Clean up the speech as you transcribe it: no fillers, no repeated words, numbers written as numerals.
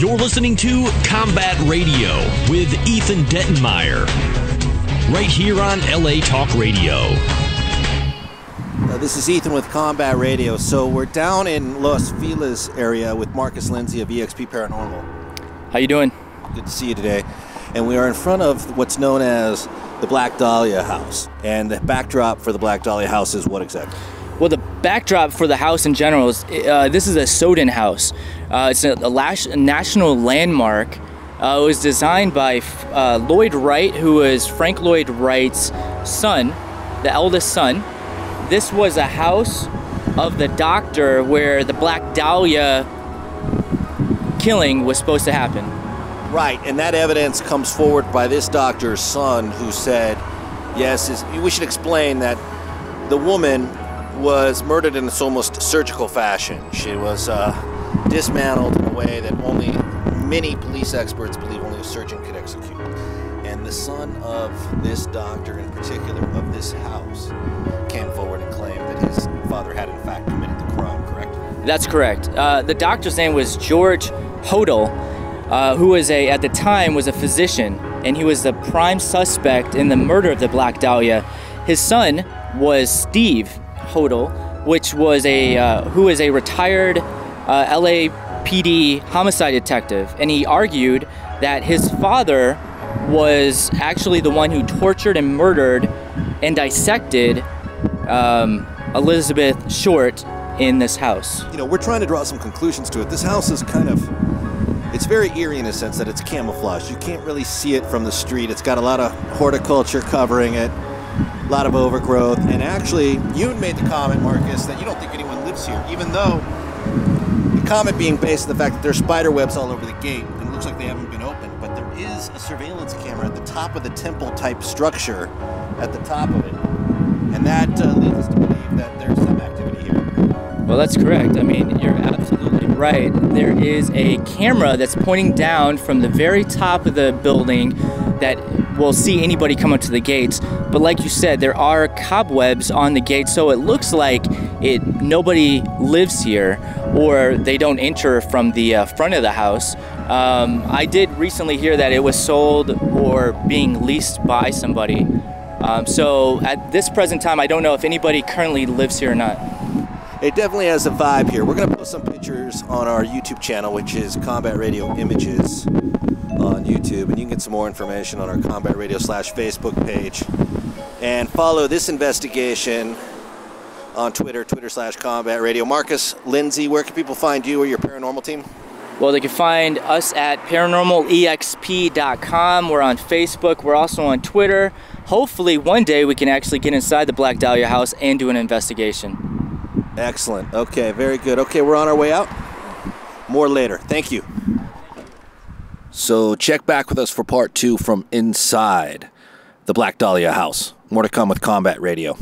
You're listening to Combat Radio with Ethan Dettenmeyer, right here on LA Talk Radio. This is Ethan with Combat Radio. So we're down in Los Feliz area with Marcus Lindsay of EXP Paranormal. How you doing? Good to see you today. And we are in front of what's known as the Black Dahlia house. And the backdrop for the Black Dahlia house is what exactly? Well, the backdrop for the house in general is this is a Soden house. It's a national landmark. It was designed by Lloyd Wright, who was Frank Lloyd Wright's son, the eldest son. This was a house of the doctor where the Black Dahlia killing was supposed to happen. Right, and that evidence comes forward by this doctor's son, who said, yes, we should explain that the woman was murdered in this almost surgical fashion. She was dismantled in a way that only many police experts believe only a surgeon could execute. And the son of this doctor, in particular of this house, came forward and claimed that his father had in fact committed the crime, correct? That's correct. The doctor's name was George Hodel, who was at the time was a physician, and he was the prime suspect in the murder of the Black Dahlia. His son was Steve Hodel, which was who is a retired LAPD homicide detective, and he argued that his father was actually the one who tortured and murdered and dissected Elizabeth Short in this house. You know, we're trying to draw some conclusions to it. This house is it's very eerie in a sense that it's camouflaged. You can't really see it from the street. It's got a lot of horticulture covering it. A lot of overgrowth, and actually you had made the comment, Marcus, that you don't think anyone lives here, even though the comment being based on the fact that there's spider webs all over the gate and it looks like they haven't been opened, but there is a surveillance camera at the top of the temple type structure at the top of it, and that leads us to believe that there's some activity here. Well, that's correct. I mean, you're absolutely right. There is a camera that's pointing down from the very top of the building that will see anybody come up to the gates. But like you said, there are cobwebs on the gate, so it looks like nobody lives here, or they don't enter from the front of the house. I did recently hear that it was sold or being leased by somebody. So at this present time, I don't know if anybody currently lives here or not. It definitely has a vibe here. We're going to post some pictures on our YouTube channel, which is Combat Radio Images on YouTube, and you can get some more information on our Combat Radio /Facebook page, and follow this investigation on Twitter, Twitter/Combat Radio. Marcus Lindsay, where can people find you or your paranormal team? Well, they can find us at paranormalexp.com. We're on Facebook. We're also on Twitter. Hopefully one day we can actually get inside the Black Dahlia house and do an investigation. Excellent. Okay, very good. Okay, we're on our way out. More later. Thank you. So check back with us for part 2 from inside the Black Dahlia house. More to come with Combat Radio.